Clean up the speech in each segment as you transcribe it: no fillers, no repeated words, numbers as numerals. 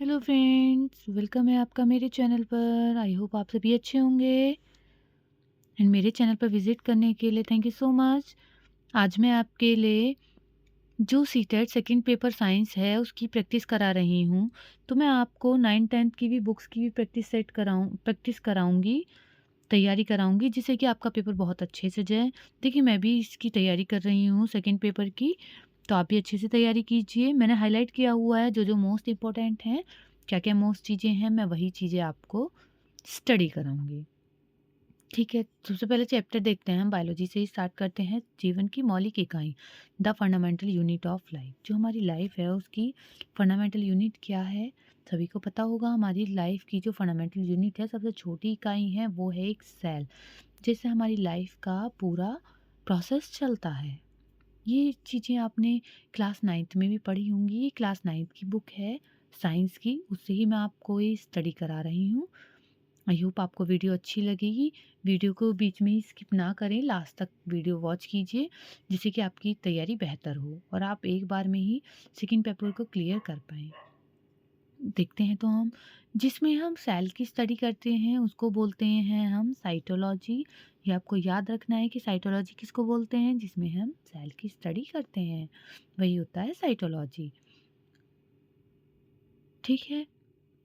Hello friends, welcome है आपका मेरे चैनल पर। आई होप आप सभी अच्छे होंगे एंड मेरे चैनल पर विज़िट करने के लिए थैंक यू सो मच। आज मैं आपके लिए जो सीटेट सेकंड पेपर साइंस है उसकी प्रैक्टिस करा रही हूँ। तो मैं आपको 9th-10th की भी बुक्स की भी प्रैक्टिस कराऊँगी, तैयारी कराऊँगी, जिससे कि आपका पेपर बहुत अच्छे से जाए। देखिए, मैं भी इसकी तैयारी कर रही हूँ सेकंड पेपर की, तो आप भी अच्छे से तैयारी कीजिए। मैंने हाइलाइट किया हुआ है जो-जो मोस्ट इम्पोर्टेंट हैं, क्या-क्या मोस्ट चीज़ें हैं, मैं वही चीज़ें आपको स्टडी कराऊँगी। ठीक है, सबसे पहले चैप्टर देखते हैं, हम बायोलॉजी से ही स्टार्ट करते हैं। जीवन की मौलिक इकाई, the fundamental unit of life. जो हमारी लाइफ है उसकी फंडामेंटल यूनिट क्या है, सभी को पता होगा। हमारी लाइफ की जो फंडामेंटल यूनिट है, सबसे छोटी इकाई है, वो है एक सेल, जिससे हमारी लाइफ का पूरा प्रोसेस चलता है। ये चीज़ें आपने क्लास 9th में भी पढ़ी होंगी। ये क्लास 9th की बुक है साइंस की, उससे ही मैं आपको ये स्टडी करा रही हूँ। आई होप आपको वीडियो अच्छी लगेगी। वीडियो को बीच में ही स्किप ना करें, लास्ट तक वीडियो वॉच कीजिए, जिससे कि आपकी तैयारी बेहतर हो और आप एक बार में ही सेकंड पेपर को क्लियर कर पाएँ। देखते हैं तो हम जिसमें हम सेल की स्टडी करते हैं उसको बोलते हैं हम साइटोलॉजी। ये आपको याद रखना है कि साइटोलॉजी किसको बोलते हैं, जिसमें हम सेल की स्टडी करते हैं, वही होता है साइटोलॉजी। ठीक है,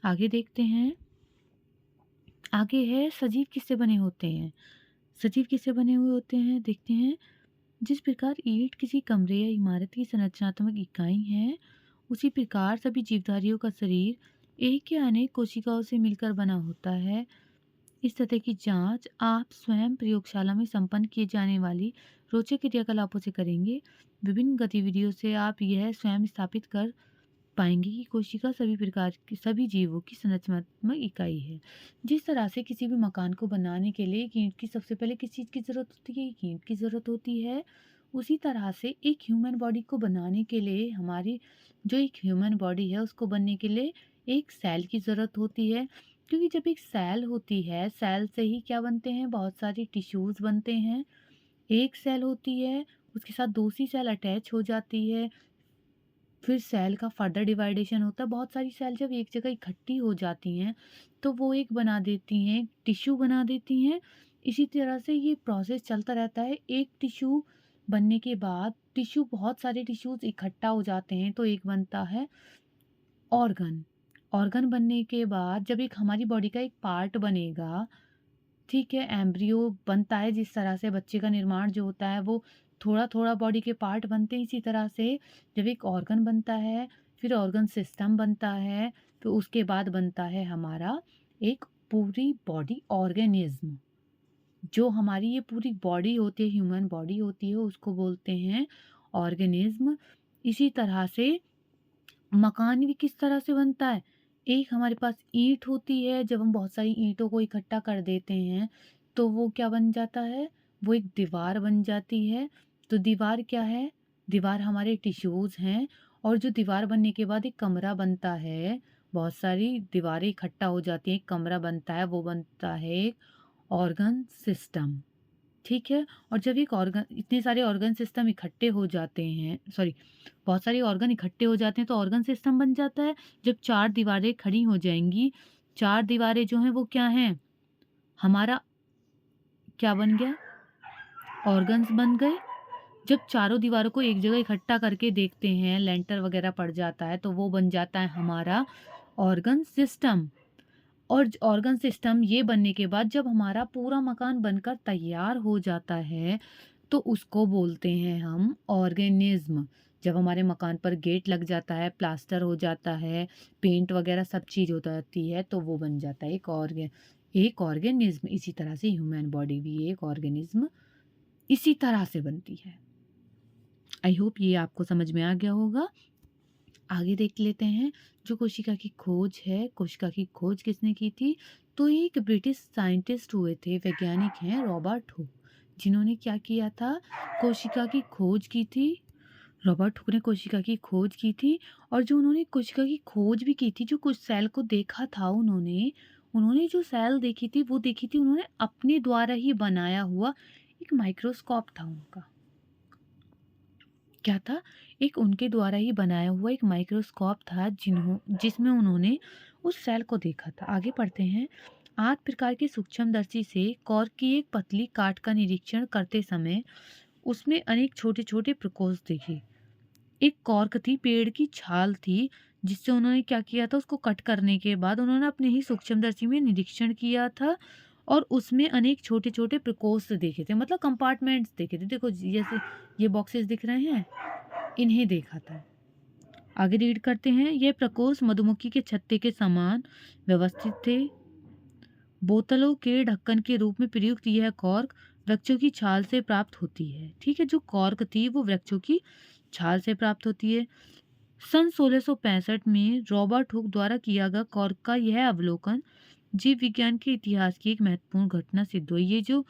आगे देखते हैं। आगे है सजीव किससे बने होते हैं। सजीव किससे बने हुए होते हैं, देखते हैं। जिस प्रकार ईंट किसी कमरे या इमारत की संरचनात्मक इकाई है, उसी प्रकार सभी जीवधारियों का शरीर एक या अनेक कोशिकाओं से मिलकर बना होता है। इस सतह की जांच आप स्वयं प्रयोगशाला में संपन्न किए जाने वाली रोचक क्रियाकलापों से करेंगे। विभिन्न गतिविधियों से आप यह स्वयं स्थापित कर पाएंगे कि कोशिका सभी प्रकार की सभी जीवों की संरचनात्मक इकाई है। जिस तरह से किसी भी मकान को बनाने के लिए एक ईंट की सबसे पहले किस चीज़ की ज़रूरत होती है, एक ईंट की ज़रूरत होती है। उसी तरह से एक ह्यूमन बॉडी को बनाने के लिए हमारी जो एक ह्यूमन बॉडी है उसको बनने के लिए एक सेल की ज़रूरत होती है। क्योंकि जब एक सेल होती है, सेल से ही क्या बनते हैं, बहुत सारे टिश्यूज़ बनते हैं। एक सेल होती है, उसके साथ दूसरी सेल अटैच हो जाती है, फिर सेल का फर्दर डिवाइडेशन होता है। बहुत सारी सेल जब एक जगह इकट्ठी हो जाती हैं, तो वो एक बना देती हैं, टिश्यू बना देती हैं। इसी तरह से ये प्रोसेस चलता रहता है। एक टिश्यू बनने के बाद टिश्यू बहुत सारे टिश्यूज़ इकट्ठा हो जाते हैं, तो एक बनता है ऑर्गन। ऑर्गन बनने के बाद जब एक हमारी बॉडी का एक पार्ट बनेगा, ठीक है, एम्ब्रियो बनता है, जिस तरह से बच्चे का निर्माण जो होता है वो थोड़ा-थोड़ा बॉडी के पार्ट बनते हैं, इसी तरह से जब एक ऑर्गन बनता है, फिर ऑर्गन सिस्टम बनता है, फिर उसके बाद बनता है हमारा एक पूरी बॉडी ऑर्गेनिज़्म। जो हमारी ये पूरी बॉडी होती है, ह्यूमन बॉडी होती है, उसको बोलते हैं ऑर्गेनिज़्म। इसी तरह से मकान भी किस तरह से बनता है? एक हमारे पास ईंट होती है, जब हम बहुत सारी ईंटों को इकट्ठा कर देते हैं, तो वो क्या बन जाता है? वो एक दीवार बन जाती है। तो दीवार क्या है? दीवार हमारे टिश्यूज़ हैं और जो दीवार बनने के बाद एक कमरा बनता है, बहुत सारी दीवारें इकट्ठा हो जाती हैं, एक कमरा बनता है, वो बनता है एक ऑर्गन सिस्टम। ठीक है? और जब एक ऑर्गन इतने सारे ऑर्गन सिस्टम इकट्ठे हो जाते हैं, सॉरी, बहुत सारे ऑर्गन इकट्ठे हो जाते हैं तो ऑर्गन सिस्टम बन जाता है। जब 4 दीवारें खड़ी हो जाएँगी, 4 दीवारें जो हैं वो क्या हैं? हमारा क्या बन गया? ऑर्गन्स बन गए। जब चारों दीवारों को एक जगह इकट्ठा करके देखते हैं, लेंटर वगैरह पड़ जाता है, तो वो बन जाता है हमारा ऑर्गन सिस्टम। और ऑर्गन सिस्टम ये बनने के बाद जब हमारा पूरा मकान बनकर तैयार हो जाता है, तो उसको बोलते हैं हम ऑर्गेनिज्म। जब हमारे मकान पर गेट लग जाता है, प्लास्टर हो जाता है, पेंट वगैरह सब चीज़ हो जाती है, तो वो बन जाता है एक ऑर्गेनिज्म। इसी तरह से ह्यूमन बॉडी भी एक ऑर्गेनिज्म इसी तरह से बनती है। आई होप ये आपको समझ में आ गया होगा। आगे देख लेते हैं। जो कोशिका की खोज है, कोशिका की खोज किसने की थी? तो एक ब्रिटिश साइंटिस्ट हुए थे, वैज्ञानिक हैं रॉबर्ट हुक, जिन्होंने क्या किया था? कोशिका की खोज की थी। रॉबर्ट हुक ने कोशिका की खोज की थी और जो उन्होंने कोशिका की खोज भी की थी, जो कुछ सेल को देखा था उन्होंने, उन्होंने जो सेल देखी थी वो देखी थी उन्होंने अपने द्वारा ही बनाया हुआ एक माइक्रोस्कोप था उनका। क्या था? एक उनके द्वारा ही बनाया हुआ एक माइक्रोस्कोप था जिसमें उन्होंने उस सेल को देखा था। आगे पढ़ते हैं। 8 प्रकार के सूक्ष्मदर्शी से कॉर्क की एक पतली काट का निरीक्षण करते समय उसमें अनेक छोटे-छोटे प्रकोष्ठ दिखे। एक कॉर्क थी, पेड़ की छाल थी, जिससे उन्होंने क्या किया था, उसको कट करने के बाद उन्होंने अपने ही सूक्ष्मदर्शी में निरीक्षण किया था और उसमें अनेक छोटे-छोटे प्रकोष्ठ देखे थे, मतलब कंपार्टमेंट्स देखे थे। देखो जैसे ये बॉक्सेस दिख रहे हैं, इन्हें देखा था। आगे रीड करते हैं। यह प्रकोष्ठ मधुमक्खी के छत्ते के समान व्यवस्थित थे। बोतलों के ढक्कन के रूप में प्रयुक्त यह कॉर्क वृक्षों की छाल से प्राप्त होती है। ठीक है, जो कॉर्क थी वो वृक्षों की छाल से प्राप्त होती है। सन 1665 में रॉबर्ट हुक द्वारा किया गया कॉर्क का यह अवलोकन जीव विज्ञान के इतिहास की एक महत्वपूर्ण घटना सिद्ध हुई। ये जो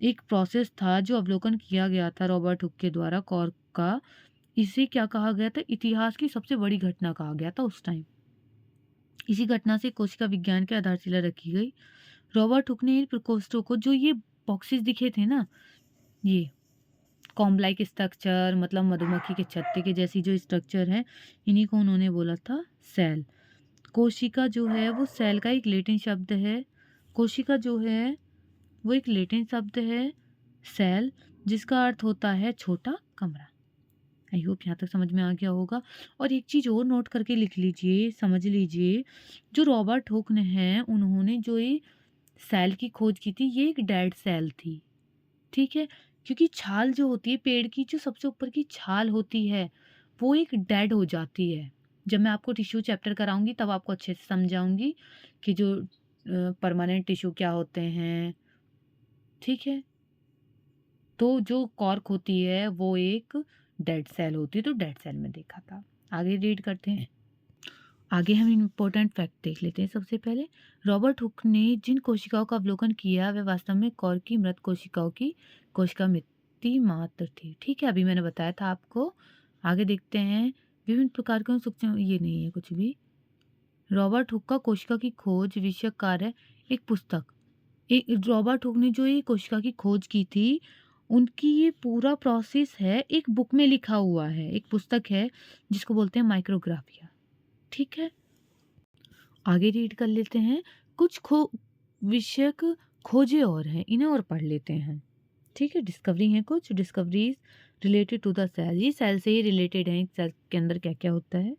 एक प्रोसेस था, जो अवलोकन किया गया था रॉबर्ट हुक के द्वारा कॉर्क का, इसे क्या कहा गया था? इतिहास की सबसे बड़ी घटना कहा गया था उस टाइम। इसी घटना से कोशिका विज्ञान की आधारशिला रखी गई। रॉबर्ट हुक ने इन प्रकोष्ठों को, जो ये बॉक्सेस दिखे थे ना, ये कॉम्ब लाइक स्ट्रक्चर, मतलब मधुमक्खी के छत्ते के जैसी जो स्ट्रक्चर है, इन्हीं को उन्होंने बोला था सेल। कोशिका जो है वो सेल का एक लैटिन शब्द है। कोशिका जो है वो एक लैटिन शब्द है सेल, जिसका अर्थ होता है छोटा कमरा। आई होप यहाँ तक समझ में आ गया होगा। और एक चीज़ और नोट करके लिख लीजिए, समझ लीजिए, जो रॉबर्ट हुक ने है, उन्होंने जो ये सेल की खोज की थी, ये एक डेड सेल थी। ठीक है, क्योंकि छाल जो होती है पेड़ की, जो सबसे ऊपर की छाल होती है, वो एक डेड हो जाती है। जब मैं आपको टिश्यू चैप्टर कराऊंगी तब आपको अच्छे से समझाऊंगी कि जो परमानेंट टिश्यू क्या होते हैं। ठीक है, तो जो कॉर्क होती है वो एक डेड सेल होती है, तो डेड सेल में देखा था। आगे रीड करते हैं। आगे हम इम्पोर्टेंट फैक्ट देख लेते हैं। सबसे पहले, रॉबर्ट हुक ने जिन कोशिकाओं का अवलोकन किया वे वास्तव में कॉर्क की मृत कोशिकाओं की कोशिका मृत्यु मात्र थी। ठीक है, अभी मैंने बताया था आपको। आगे देखते हैं। विभिन्न प्रकार के सूक्ष्म, ये नहीं है कुछ भी। रॉबर्ट हुक का कोशिका की खोज विषयक कार्य, एक पुस्तक। एक रॉबर्ट हुक ने जो ये कोशिका की खोज की थी, उनकी ये पूरा प्रोसेस है एक बुक में लिखा हुआ है, एक पुस्तक है जिसको बोलते हैं माइक्रोग्राफिया। ठीक है, आगे रीड कर लेते हैं। कुछ विषयक खोजें और हैं, इन्हें और पढ़ लेते हैं। ठीक है, डिस्कवरी हैं कुछ discoveries related to the cell. ये सेल से ही रिलेटेड हैं, सेल के अंदर क्या क्या होता है।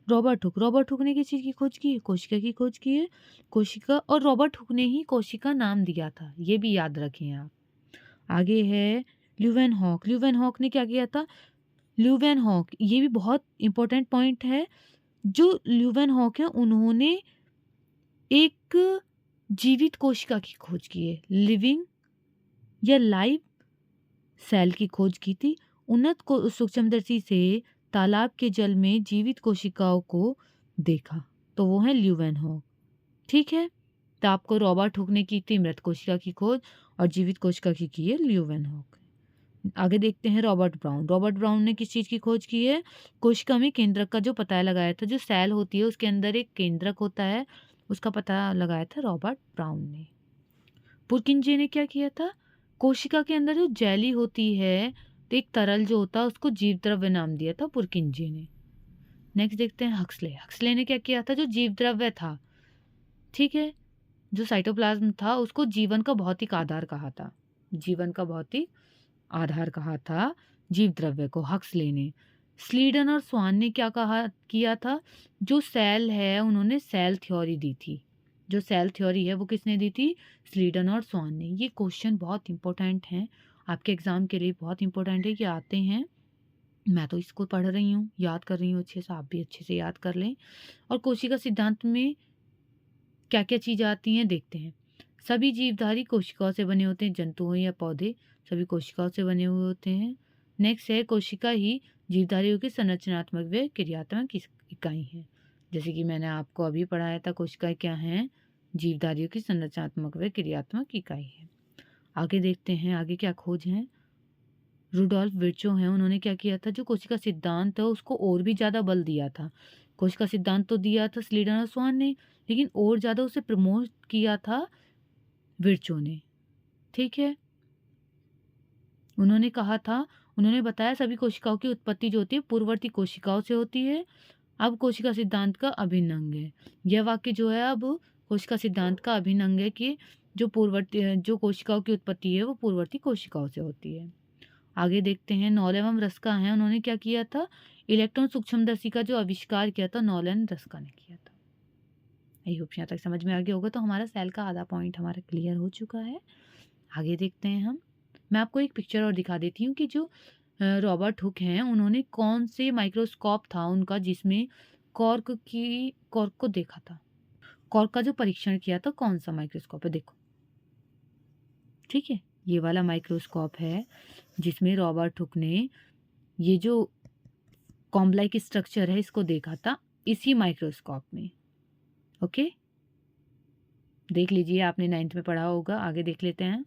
रॉबर्ट हुक ने किस चीज़ की खोज की है? कोशिका की खोज की है। कोशिका, और रॉबर्ट हुक ने ही कोशिका नाम दिया था, ये भी याद रखें आप। आगे है ल्यूवेनहॉक। ल्यूवेनहॉक ने क्या किया था? ल्यूवेनहॉक, ये भी बहुत इंपॉर्टेंट पॉइंट है। जो ल्यूवेनहॉक है, उन्होंने एक जीवित कोशिका की खोज की है, लिविंग या लाइव सेल की खोज की थी। उन्नत को सूक्ष्मदर्शी से तालाब के जल में जीवित कोशिकाओं को देखा, तो वो है ल्यूवेनहॉक। ठीक है, तो आपको रॉबर्ट हुक ने की थी मृत कोशिका की खोज और जीवित कोशिका की है ल्यूवेनहॉक। आगे देखते हैं रॉबर्ट ब्राउन। रॉबर्ट ब्राउन ने किस चीज़ की खोज की है? कोशिका में केंद्रक का जो पता लगाया था, जो सेल होती है उसके अंदर एक केंद्रक होता है, उसका पता लगाया था रॉबर्ट ब्राउन ने। पुरकिंजे ने क्या किया था? कोशिका के अंदर जो जेली होती है, तो एक तरल जो होता है, उसको जीव द्रव्य नाम दिया था पुरकिंजे ने। नेक्स्ट देखते हैं हक्सले। हक्सले ने क्या किया था? जो जीव द्रव्य था, ठीक है, जो साइटोप्लाज्म था, उसको जीवन का भौतिक आधार कहा था। जीवन का भौतिक आधार कहा था जीव द्रव्य को हक्सले ने। स्लीडन और स्वान ने क्या कहा किया था? जो सेल है, उन्होंने सेल थ्योरी दी थी। जो सेल थ्योरी है वो किसने दी थी? स्लीडन और स्वान ने। ये क्वेश्चन बहुत इंपॉर्टेंट हैं, आपके एग्जाम के लिए बहुत इंपॉर्टेंट है कि आते हैं। मैं तो इसको पढ़ रही हूँ, याद कर रही हूँ अच्छे से, आप भी अच्छे से याद कर लें। और कोशिका सिद्धांत में क्या क्या चीज़ आती हैं देखते हैं। सभी जीवधारी कोशिकाओं से बने होते हैं, जंतु हो या पौधे, सभी कोशिकाओं से बने हुए होते हैं। नेक्स्ट है कोशिका ही जीवधारियों की संरचनात्मक व क्रियात्मक इकाई है। जैसे कि मैंने आपको अभी पढ़ाया था, कोशिकाएं क्या हैं? जीवधारियों की संरचनात्मक व क्रियात्मक इकाई है। आगे देखते हैं आगे क्या खोज है। रुडोल्फ विर्चो हैं, उन्होंने क्या किया था? जो कोशिका सिद्धांत है उसको और भी ज़्यादा बल दिया था। कोशिका सिद्धांत तो दिया था स्लीडन और स्वान ने, लेकिन और ज़्यादा उसे प्रमोट किया था विर्चो ने। ठीक है, उन्होंने कहा था उन्होंने बताया सभी कोशिकाओं की उत्पत्ति जो होती है पूर्ववर्ती कोशिकाओं से होती है। अब कोशिका सिद्धांत का अभिन्न अंग है। यह वाक्य जो है अब कोशिका सिद्धांत का अभिन्न अंग है कि जो कोशिकाओं की उत्पत्ति है वो पूर्ववर्ती कोशिकाओं से होती है। आगे देखते हैं, नॉल एवं रस्का हैं, उन्होंने क्या किया था, इलेक्ट्रॉन सूक्ष्मदर्शी का जो आविष्कार किया था नॉल एंड रस्का ने किया था। आई होप यहाँ तक समझ में आ गया होगा। तो हमारा सेल का आधा पॉइंट हमारा क्लियर हो चुका है। आगे देखते हैं हम। मैं आपको एक पिक्चर और दिखा देती हूँ कि जो रॉबर्ट हुक हैं उन्होंने कौन से माइक्रोस्कोप था उनका जिसमें कॉर्क को देखा था। कॉर्क का जो परीक्षण किया था कौन सा माइक्रोस्कोप है, देखो। ठीक है, ये वाला माइक्रोस्कोप है जिसमें रॉबर्ट हुक ने ये जो कॉम्ब लाइक स्ट्रक्चर है इसको देखा था इसी माइक्रोस्कोप में। ओके, देख लीजिए, आपने 9th में पढ़ा होगा। आगे देख लेते हैं,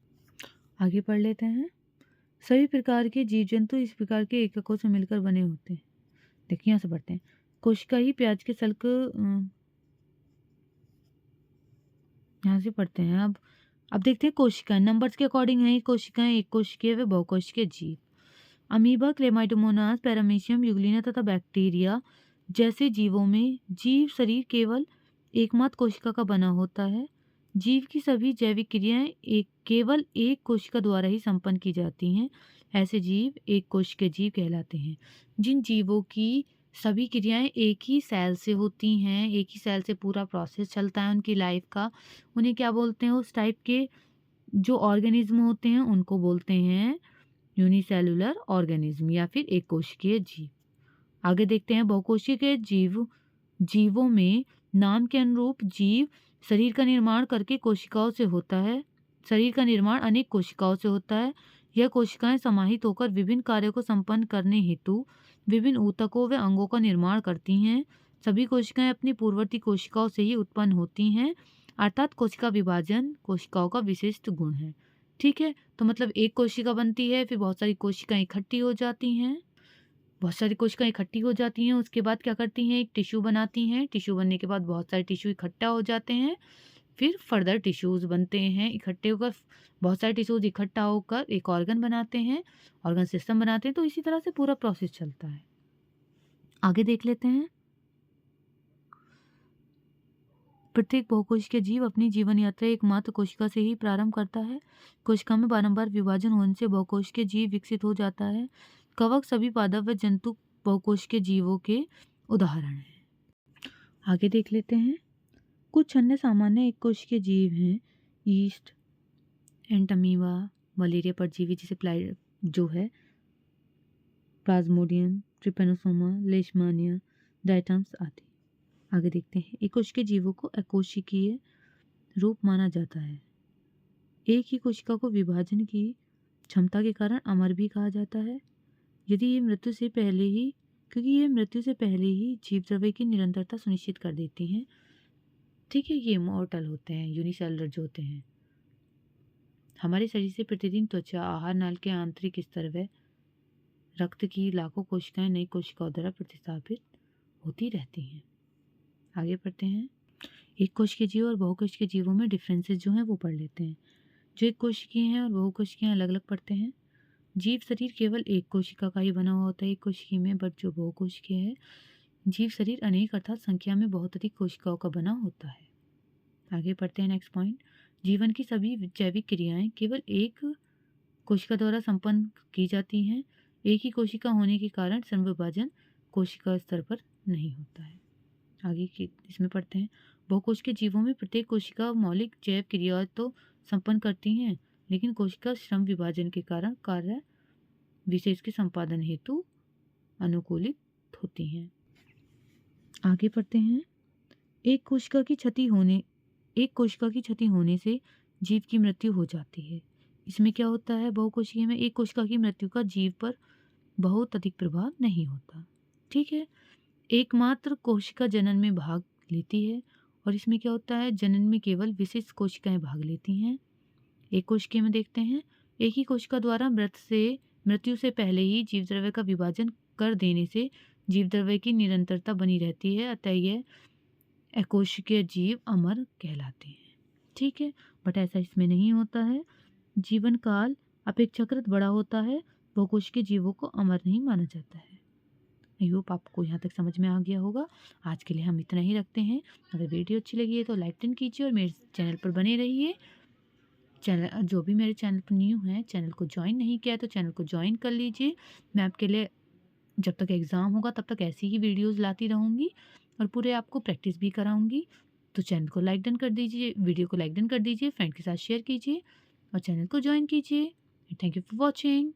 आगे पढ़ लेते हैं। सभी प्रकार के जीव जंतु इस प्रकार के एककों से मिलकर बने होते हैं। देखिए यहाँ से पढ़ते हैं, कोशिका ही प्याज के सल्क, यहाँ से पढ़ते हैं। अब देखते हैं कोशिकाएं, नंबर्स के अकॉर्डिंग है कोशिकाएं, एक कोशिकीय व बहुकोशिकीय जीव। अमीबा, क्लेमाइडोमोनास, पैरामीशियम, यूग्लिना तथा बैक्टीरिया जैसे जीवों में जीव शरीर केवल एकमात्र कोशिका का बना होता है। जीव की सभी जैविक क्रियाएं केवल एक कोशिका द्वारा ही संपन्न की जाती हैं। ऐसे जीव एक कोशिकीय जीव कहलाते हैं। जिन जीवों की सभी क्रियाएं एक ही सेल से होती हैं, एक ही सेल से पूरा प्रोसेस चलता है उनकी लाइफ का, उन्हें क्या बोलते हैं, उस टाइप के जो ऑर्गेनिज्म होते हैं उनको बोलते हैं यूनिसेलुलर ऑर्गेनिज्म या फिर एक कोशिकीय जीव। आगे देखते हैं, बहुकोशिकीय जीवों में नाम के अनुरूप जीव शरीर का निर्माण करके कोशिकाओं से होता है। शरीर का निर्माण अनेक कोशिकाओं से होता है। यह कोशिकाएं समाहित होकर विभिन्न कार्यों को संपन्न करने हेतु विभिन्न ऊतकों व अंगों का निर्माण करती हैं। सभी कोशिकाएं अपनी पूर्ववर्ती कोशिकाओं से ही उत्पन्न होती हैं, अर्थात कोशिका विभाजन कोशिकाओं का विशिष्ट गुण है। ठीक है, तो मतलब एक कोशिका बनती है, फिर बहुत सारी कोशिकाएं इकट्ठी हो जाती हैं, उसके बाद क्या करती हैं, एक टिश्यू बनाती हैं। टिश्यू बनने के बाद बहुत सारे टिश्यू इकट्ठा हो जाते हैं, फिर फर्दर टिश्यूज़ बनते हैं, इकट्ठे होकर बहुत सारे टिश्यूज़ इकट्ठा होकर एक ऑर्गन बनाते हैं, ऑर्गन सिस्टम बनाते हैं। तो इसी तरह से पूरा प्रोसेस चलता है। आगे देख लेते हैं, प्रत्येक बहुकोशिकीय जीव अपनी जीवन यात्रा एकमात्र कोशिका से ही प्रारंभ करता है। कोशिका में बारंबार विभाजन होने से बहुकोशिकीय जीव विकसित हो जाता है। कवक सभी पादप व जंतु बहुकोशिकीय जीवों के उदाहरण हैं। आगे देख लेते हैं, कुछ अन्य सामान्य एक कोशिकीय जीव हैं, ईस्ट, एंटमीबा, मलेरिया परजीवी जिसे जो है प्लाज्मोडियम, ट्रिपेनोसोमा, लेशमानिया, डायटम्स आदि। आगे देखते हैं, एक कोशिकीय जीवों को अकोशिकीय रूप माना जाता है। एक ही कोशिका को विभाजन की क्षमता के कारण अमर भी कहा जाता है। क्योंकि ये मृत्यु से पहले ही जीव द्रव्य की निरंतरता सुनिश्चित कर देती हैं। ठीक है, ये इमॉर्टल होते हैं, यूनिसेलुलर जो होते हैं। हमारे शरीर से प्रतिदिन त्वचा, आहार नाल के आंतरिक स्तर व रक्त की लाखों कोशिकाएं नई कोशिकाओं द्वारा प्रतिस्थापित होती रहती हैं। आगे पढ़ते हैं, एक कोशिकीय जीव और बहुकोशिकीय जीवों में डिफरेंसेस जो हैं वो पढ़ लेते हैं। जो एक कोशिकीय हैं और बहुकोशिकीय अलग अलग पढ़ते हैं। जीव शरीर केवल एक कोशिका का ही बना हुआ होता है एक कोशिकीय में, बट जो बहुकोशिकीय है जीव शरीर अनेक अर्थात संख्या में बहुत अधिक कोशिकाओं का बना होता है। आगे पढ़ते हैं, नेक्स्ट पॉइंट, जीवन की सभी जैविक क्रियाएं केवल एक कोशिका द्वारा संपन्न की जाती हैं। एक ही कोशिका होने के कारण संविभाजन कोशिका स्तर पर नहीं होता है। आगे की इसमें पढ़ते हैं, बहुकोशिकीय जीवों में प्रत्येक कोशिका मौलिक जैव क्रियाएं तो संपन्न करती हैं, लेकिन कोशिका श्रम विभाजन के कारण कार्य विशेष के संपादन हेतु अनुकूलित होती हैं। आगे पढ़ते हैं, एक कोशिका की क्षति होने से जीव की मृत्यु हो जाती है। इसमें क्या होता है, बहुकोशिकीय में एक कोशिका की मृत्यु का जीव पर बहुत अधिक प्रभाव नहीं होता। ठीक है, एकमात्र कोशिका जनन में भाग लेती है और इसमें क्या होता है, जनन में केवल विशिष्ट कोशिकाएं भाग लेती हैं। एक कोशिकीय में देखते हैं, एक ही कोशिका द्वारा मृत्यु से पहले ही जीव द्रव्य का विभाजन कर देने से जीव द्रव्य की निरंतरता बनी रहती है, अतः यह अकोशिकीय जीव अमर कहलाते हैं। ठीक है, बट ऐसा इसमें नहीं होता है। जीवन काल अपेक्षाकृत बड़ा होता है, वो कोश के जीवों को अमर नहीं माना जाता है। आई होप आपको यहाँ तक समझ में आ गया होगा। आज के लिए हम इतना ही रखते हैं। अगर वीडियो अच्छी लगी है तो लाइक डन कीजिए और मेरे चैनल पर बने रहिए। चैनल जो भी मेरे चैनल पर न्यू है, चैनल को ज्वाइन नहीं किया है तो चैनल को ज्वाइन कर लीजिए। मैं आपके लिए जब तक एग्ज़ाम होगा तब तक ऐसी ही वीडियोज़ लाती रहूँगी और पूरे आपको प्रैक्टिस भी कराऊँगी। तो चैनल को लाइक डन कर दीजिए, वीडियो को लाइक डन कर दीजिए, फ्रेंड के साथ शेयर कीजिए और चैनल को ज्वाइन कीजिए। Thank you for watching.